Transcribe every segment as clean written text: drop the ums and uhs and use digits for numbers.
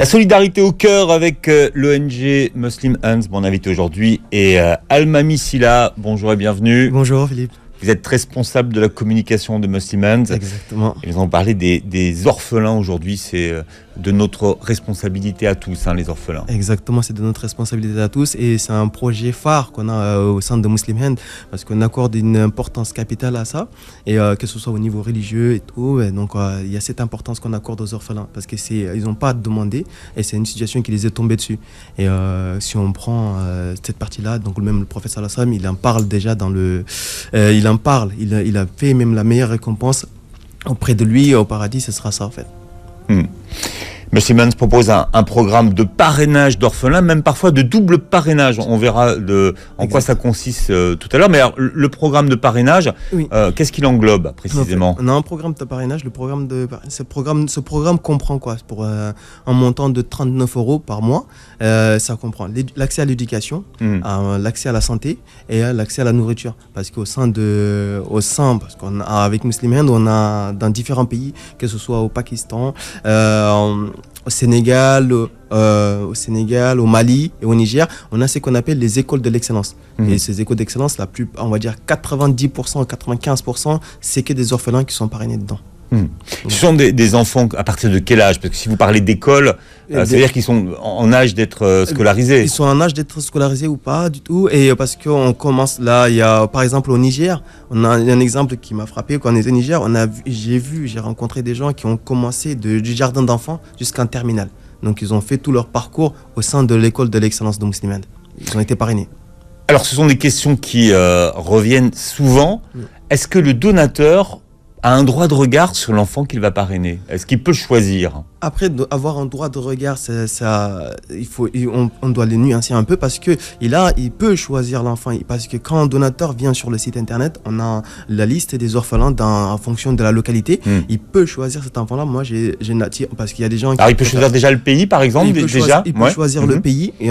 La solidarité au cœur avec l'ONG Muslim Hands, mon invité aujourd'hui, et Almami Silla. Bonjour et bienvenue. Bonjour Philippe. Vous êtes responsable de la communication de Muslim Hands. Exactement. Et nous allons parler des orphelins aujourd'hui. C'est de notre responsabilité à tous, les orphelins. Exactement, c'est de notre responsabilité à tous. Et c'est un projet phare qu'on a au sein de Muslim Hands parce qu'on accorde une importance capitale à ça. Et que ce soit au niveau religieux et tout. Et donc il y a cette importance qu'on accorde aux orphelins parce qu'ils n'ont pas à demander. Et c'est une situation qui les est tombée dessus. Et si on prend cette partie-là, donc même le prophète sallallahu alayhi wa sallam, il en parle déjà dans le... il a fait même la meilleure récompense auprès de lui au paradis, ce sera ça en fait. Muslim Hands propose un programme de parrainage d'orphelins, même parfois de double parrainage. On verra en quoi ça consiste tout à l'heure. Mais alors, le programme de parrainage, oui. Qu'est-ce qu'il englobe précisément ? On a un programme de parrainage. Ce programme comprend quoi ? Pour un montant de 39 € par mois. Ça comprend l'accès à l'éducation, l'accès à la santé et l'accès à la nourriture. Parce parce qu'avec Muslim Hands, on a dans différents pays, que ce soit au Pakistan, au Sénégal, au Mali et au Niger, on a ce qu'on appelle les écoles de l'excellence. Et ces écoles d'excellence, on va dire 90%, 95%, c'est que des orphelins qui sont parrainés dedans. Ce sont des enfants à partir de quel âge ? Parce que si vous parlez d'école, ça veut dire qu'ils sont en âge d'être scolarisés. Ils sont en âge d'être scolarisés ou pas du tout. Et parce qu'on commence là, il y a par exemple au Niger, il y a un exemple qui m'a frappé. Quand on était au Niger, j'ai rencontré des gens qui ont commencé du jardin d'enfants jusqu'en terminale. Donc ils ont fait tout leur parcours au sein de l'école de l'excellence de Muslim Hands. Ils ont été parrainés. Alors ce sont des questions qui reviennent souvent. Est-ce que le donateur a un droit de regard sur l'enfant qu'il va parrainer ? Est-ce qu'il peut choisir ? Après, avoir un droit de regard, on doit les nuancer un peu parce que il peut choisir l'enfant. Parce que quand un donateur vient sur le site internet, on a la liste des orphelins en fonction de la localité. Il peut choisir cet enfant-là. Moi, j'ai parce qu'il y a des gens qui... Alors, il peut choisir déjà le pays, par exemple, Il peut choisir le pays. Et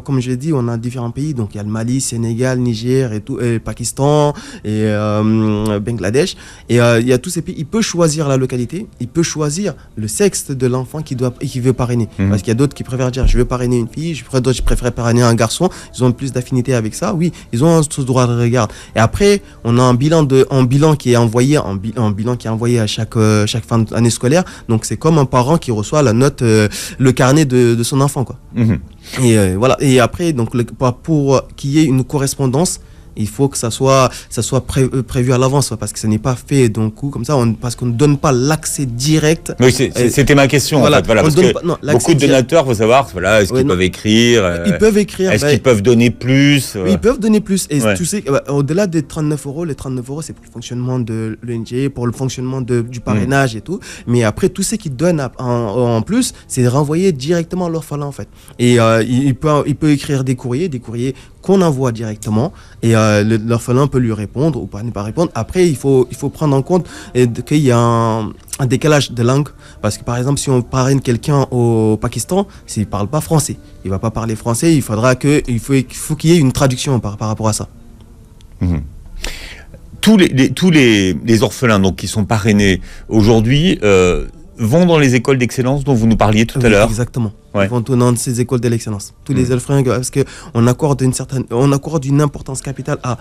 comme je l'ai dit, on a différents pays. Donc, il y a le Mali, Sénégal, Niger, et tout, et Pakistan, et Bangladesh. Et il y a tous ces pays. Il peut choisir la localité. Il peut choisir le sexe de l'enfant qui veut parrainer. Parce qu'il y a d'autres qui préfèrent dire je veux parrainer une fille, d'autres qui préfèrent parrainer un garçon. Ils ont plus d'affinité avec ça. Oui, ils ont ce droit de regard. Et après, on a un bilan qui est envoyé à chaque fin d'année scolaire. Donc c'est comme un parent qui reçoit la note, le carnet de son enfant, quoi. Et voilà. Et après, donc pour qu'il y ait une correspondance, il faut que ça soit prévu à l'avance, parce que ce n'est pas fait d'un coup comme ça, parce qu'on ne donne pas l'accès direct. Oui, c'était ma question. Voilà, en fait, parce que beaucoup de donateurs, il faut savoir, est-ce qu'ils peuvent écrire ? Ils peuvent écrire. Est-ce qu'ils peuvent donner plus ? Oui, ils peuvent donner plus. Et tu sais, au-delà des 39 €, les 39 €, c'est pour le fonctionnement de l'ONG, pour le fonctionnement du parrainage et tout. Mais après, tout ce qu'ils donnent en plus, c'est renvoyé directement à l'orphelin, en fait. Et il peut écrire des courriers qu'on envoie directement, et l'orphelin peut lui répondre ou pas ne pas répondre. Après, il faut prendre en compte qu'il y a un décalage de langue, parce que par exemple, si on parraine quelqu'un au Pakistan, s'il ne parle pas français, il ne va pas parler français, il faut qu'il y ait une traduction par rapport à ça. Tous les orphelins donc, qui sont parrainés aujourd'hui vont dans les écoles d'excellence dont vous nous parliez tout à l'heure. Exactement. Ils vont dans ces écoles de l'excellence. Tous les orphelins, parce qu'on accorde une importance capitale à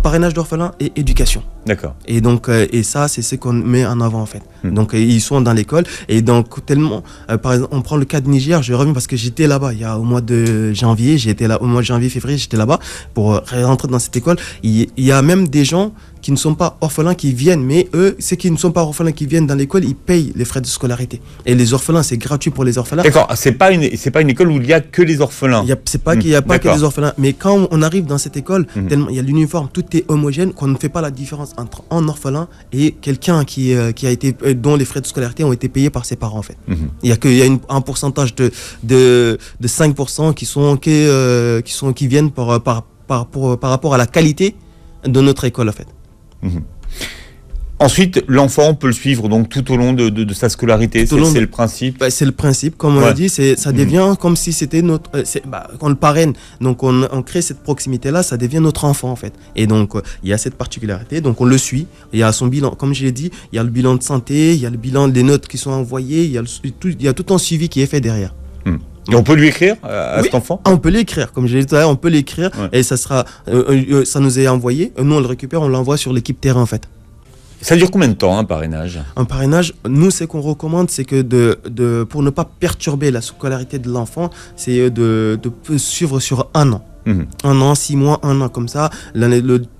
parrainage d'orphelins et éducation. D'accord. Et donc, ça, c'est ce qu'on met en avant, en fait. Donc, ils sont dans l'école. Et donc, tellement, par exemple, on prend le cas de Niger, je reviens parce que j'étais là-bas au mois de janvier, février, j'étais là-bas pour rentrer dans cette école. Il y a même des gens qui ne sont pas orphelins qui viennent, mais eux, ceux qui ne sont pas orphelins qui viennent dans l'école, ils payent les frais de scolarité. Et les orphelins, c'est gratuit pour les orphelins. D'accord, c'est pas une école où il y a que les orphelins. C'est pas qu'il y a pas que les orphelins, mais quand on arrive dans cette école, tellement il y a l'uniforme, tout est homogène, qu'on ne fait pas la différence entre un orphelin et quelqu'un qui a été, dont les frais de scolarité ont été payés par ses parents, en fait. Il y a un pourcentage de 5% qui viennent par rapport à la qualité de notre école, en fait. Ensuite, l'enfant peut le suivre donc tout au long de sa scolarité. C'est le principe. C'est le principe, comme on l'a dit. Ça devient comme si c'était notre. On le parraine, donc on crée cette proximité-là. Ça devient notre enfant, en fait. Et donc il y a cette particularité. Donc on le suit. Il y a son bilan, comme je l'ai dit. Il y a le bilan de santé. Il y a le bilan des notes qui sont envoyées. Il y a tout un suivi qui est fait derrière. Et on peut lui écrire à cet enfant? On peut l'écrire, comme je l'ai dit tout à l'heure, on peut l'écrire et ça sera, ça nous est envoyé, nous on le récupère, on l'envoie sur l'équipe terrain en fait. Ça dure combien de temps un parrainage? Un parrainage, nous ce qu'on recommande, c'est que pour ne pas perturber la scolarité de l'enfant, c'est de suivre sur 1 an. 1 an, 6 mois, 1 an comme ça,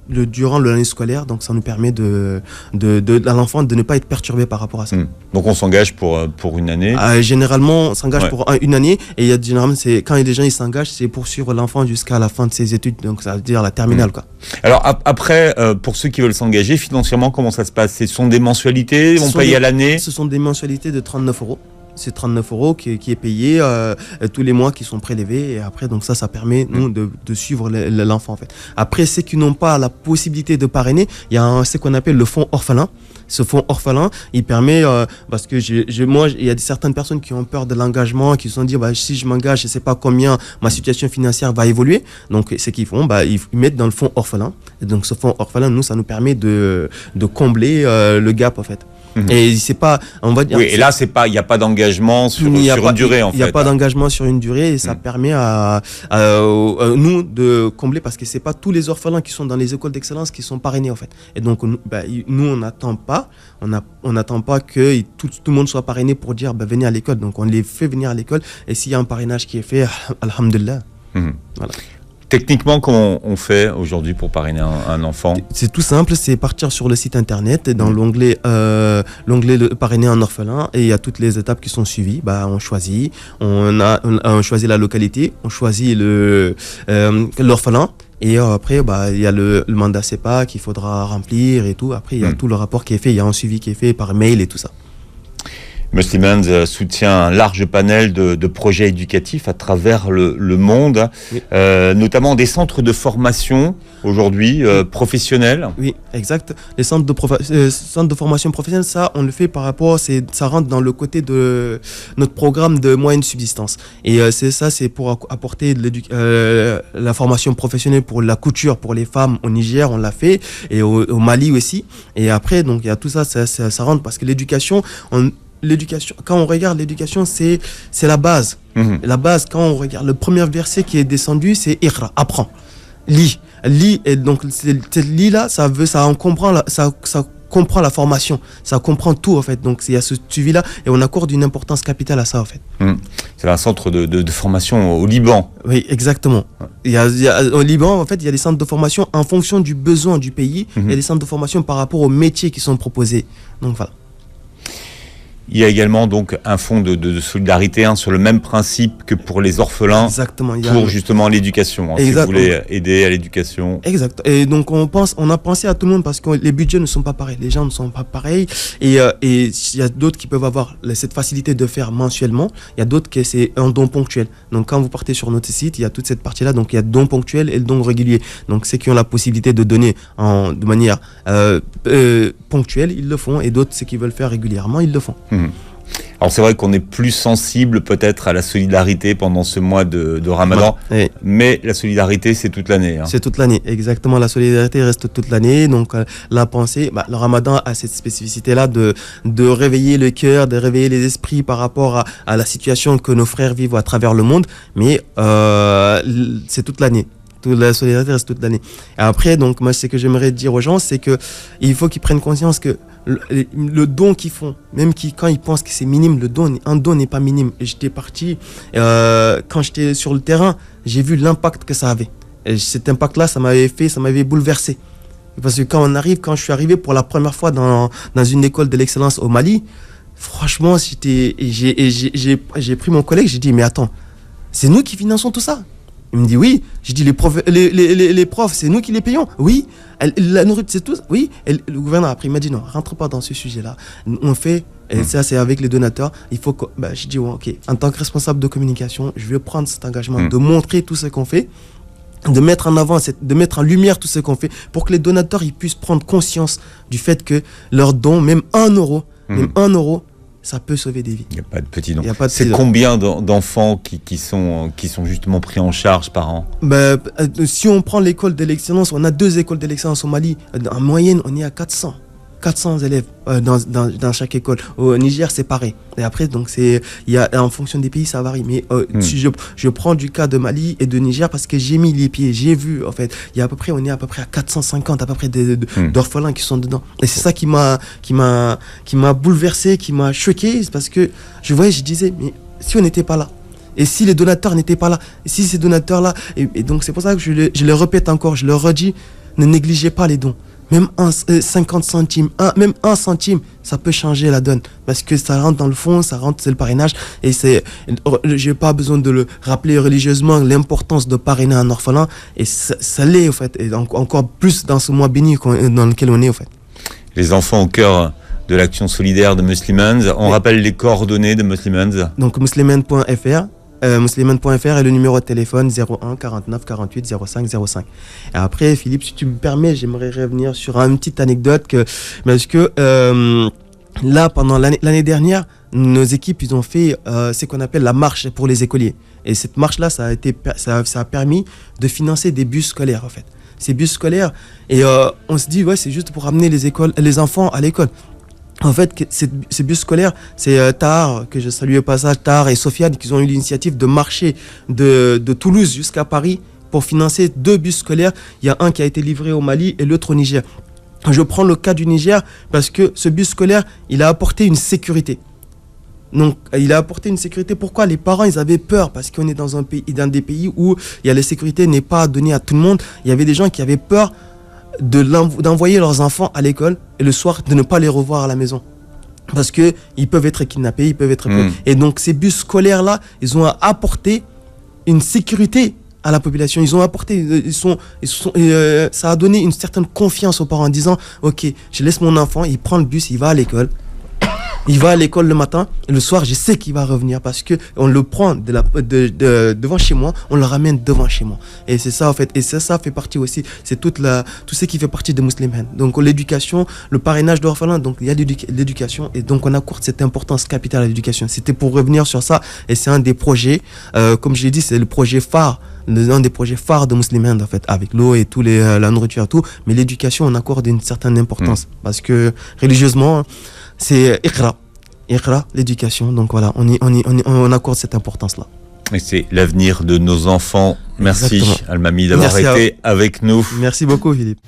durant l'année scolaire, donc ça nous permet à l'enfant de ne pas être perturbé par rapport à ça. Donc on s'engage pour une année? Généralement, on s'engage pour une année, et généralement, quand les gens ils s'engagent, c'est pour suivre l'enfant jusqu'à la fin de ses études, donc ça veut dire la terminale. Quoi. Alors après, pour ceux qui veulent s'engager, financièrement, comment ça se passe? Ce sont des mensualités, on paye à l'année? Ce sont des mensualités de 39 €. C'est 39 € qui est payé tous les mois qui sont prélevés et après donc ça permet nous de suivre l'enfant en fait. Après ceux qui n'ont pas la possibilité de parrainer, il y a ce qu'on appelle le fonds orphelin. Ce fonds orphelin, il permet parce que moi il y a certaines personnes qui ont peur de l'engagement, qui se sont dit si je m'engage, je sais pas combien ma situation financière va évoluer. Donc ce qu'ils font, ils mettent dans le fonds orphelin. Et donc ce fonds orphelin, nous ça nous permet de combler le gap en fait. Et c'est pas, on va dire. Oui, et là il n'y a pas d'engagement sur une durée en fait. Il n'y a pas d'engagement sur une durée et ça permet à nous de combler parce que c'est pas tous les orphelins qui sont dans les écoles d'excellence qui sont parrainés en fait. Et donc nous on n'attend pas, que tout le monde soit parrainé pour dire venez à l'école. Donc on les fait venir à l'école et s'il y a un parrainage qui est fait, alhamdulillah. Voilà. Techniquement, comment on fait aujourd'hui pour parrainer un enfant? C'est tout simple, c'est partir sur le site internet et dans l'onglet parrainer un orphelin et il y a toutes les étapes qui sont suivies. On choisit, on choisit la localité, on choisit l'orphelin. Et après, il y a le mandat CEPA qu'il faudra remplir et tout. Après, il y a tout le rapport qui est fait, il y a un suivi qui est fait par mail et tout ça. Muslimans soutient un large panel de projets éducatifs à travers le monde, notamment des centres de formation aujourd'hui professionnels. Oui, exact. Les centres de formation professionnelle, ça, on le fait par rapport, ça rentre dans le côté de notre programme de moyenne subsistance. Et c'est pour apporter la formation professionnelle pour la couture pour les femmes au Niger, on l'a fait, et au Mali aussi. Et après, donc il y a tout ça, ça rentre parce que l'éducation, quand on regarde l'éducation, c'est la base. La base, quand on regarde le premier verset qui est descendu, c'est Iqra, apprends, lis. Et donc cette lit-là, ça comprend la formation, ça comprend tout en fait. Donc il y a ce suivi-là et on accorde une importance capitale à ça en fait. C'est un centre de formation au Liban. Oui, exactement. Au Liban, en fait, il y a des centres de formation en fonction du besoin du pays. Il y a des centres de formation par rapport aux métiers qui sont proposés. Donc voilà. Il y a également donc un fonds de solidarité sur le même principe que pour les orphelins. Exactement. Pour justement l'éducation. Si vous voulez aider à l'éducation. Exact. Et donc on a pensé à tout le monde parce que les budgets ne sont pas pareils, les gens ne sont pas pareils. Et il y a d'autres qui peuvent avoir cette facilité de faire mensuellement. Il y a d'autres que c'est un don ponctuel. Donc quand vous partez sur notre site, il y a toute cette partie-là. Donc il y a don ponctuel et le don régulier. Donc ceux qui ont la possibilité de donner de manière ponctuelle, ils le font. Et d'autres, ceux qui veulent faire régulièrement, ils le font. Alors c'est vrai qu'on est plus sensible peut-être à la solidarité pendant ce mois de Ramadan, mais la solidarité c'est toute l'année. C'est toute l'année, exactement, la solidarité reste toute l'année, donc la pensée, le Ramadan a cette spécificité-là de réveiller le cœur, de réveiller les esprits par rapport à la situation que nos frères vivent à travers le monde, mais c'est toute l'année. La solidarité reste toute l'année. Et après, donc, moi, ce que j'aimerais dire aux gens, c'est que il faut qu'ils prennent conscience que le don qu'ils font, même quand ils pensent que c'est minime, un don n'est pas minime. Et j'étais parti, quand j'étais sur le terrain, j'ai vu l'impact que ça avait. Et cet impact-là, ça m'avait bouleversé. Parce que quand je suis arrivé pour la première fois dans une école de l'excellence au Mali, franchement, j'ai pris mon collègue, j'ai dit, mais attends, c'est nous qui finançons tout ça? Il me dit oui. J'ai dit les profs, c'est nous qui les payons. Oui. La nourriture, c'est tout. Oui. Et le gouverneur après il m'a dit non, rentre pas dans ce sujet-là. On fait, et ça c'est avec les donateurs. Il faut que, j'ai dit ok. En tant que responsable de communication, je vais prendre cet engagement de montrer tout ce qu'on fait, de mettre en avant, de mettre en lumière tout ce qu'on fait, pour que les donateurs ils puissent prendre conscience du fait que leur don, même 1 €, même 1 €. Ça peut sauver des vies. Il n'y a pas de petit don. C'est combien d'enfants qui sont justement pris en charge par an? Si on prend l'école de l'excellence, on a 2 écoles de l'excellence au Mali. En moyenne, on est à 400 400 élèves dans chaque école. Au Niger, c'est pareil. Et après, donc en fonction des pays, ça varie. Mais si je prends du cas de Mali et de Niger parce que j'ai mis les pieds, j'ai vu, en fait, on est à peu près à 450 à peu près d'orphelins qui sont dedans. Et c'est ça qui m'a bouleversé, qui m'a choqué, parce que je disais, mais si on n'était pas là, et si les donateurs n'étaient pas là, et si ces donateurs-là, et donc c'est pour ça que je le répète encore, je le redis, ne négligez pas les dons. Même 50 centimes, même 1 centime, ça peut changer la donne. Parce que ça rentre dans le fond, c'est le parrainage. Et j'ai pas besoin de le rappeler religieusement, l'importance de parrainer un orphelin. Et ça l'est, en fait. Et encore plus dans ce mois béni dans lequel on est, en fait. Les enfants au cœur de l'action solidaire de Muslimans. On rappelle les coordonnées de Muslimans. Donc, muslimans.fr. Muslimans.fr et le numéro de téléphone 01 49 48 05 05. Et après, Philippe, si tu me permets, j'aimerais revenir sur une petite anecdote parce que là, pendant l'année dernière, nos équipes, ils ont fait ce qu'on appelle la marche pour les écoliers. Et cette marche-là, ça a permis de financer des bus scolaires, en fait. Ces bus scolaires, et on se dit, ouais, c'est juste pour amener les enfants à l'école. En fait, ces bus scolaires, c'est Tahar, que je salue au passage, Tahar et Sofiane, qui ont eu l'initiative de marcher de Toulouse jusqu'à Paris pour financer 2 bus scolaires. Il y a un qui a été livré au Mali et l'autre au Niger. Je prends le cas du Niger parce que ce bus scolaire, il a apporté une sécurité. Donc, il a apporté une sécurité. Pourquoi? Les parents, ils avaient peur parce qu'on est dans des pays où la sécurité n'est pas donnée à tout le monde. Il y avait des gens qui avaient peur d'envoyer leurs enfants à l'école et le soir de ne pas les revoir à la maison parce que ils peuvent être kidnappés, ils peuvent être et donc ces bus scolaires là, ils ont apporté une sécurité à la population. Ils ont apporté, ça a donné une certaine confiance aux parents en disant, ok, je laisse mon enfant, il prend le bus, il va à l'école. Il va à l'école le matin et le soir, je sais qu'il va revenir parce que on le prend devant chez moi, on le ramène devant chez moi. Et c'est ça en fait. Et ça fait partie aussi. C'est tout ce qui fait partie de Muslimans. Donc l'éducation, le parrainage d'orphelins. Donc il y a l'éducation et donc on accorde cette importance capitale à l'éducation. C'était pour revenir sur ça et c'est un des projets. Comme je l'ai dit, c'est le projet phare. Un des projets phares de Muslimans en fait, avec l'eau et la nourriture et tout. Mais l'éducation, on accorde une certaine importance parce que religieusement, c'est Iqra, l'éducation. Donc voilà, on accorde cette importance-là. Et c'est l'avenir de nos enfants. Merci Almami d'avoir été avec nous. Merci beaucoup Philippe.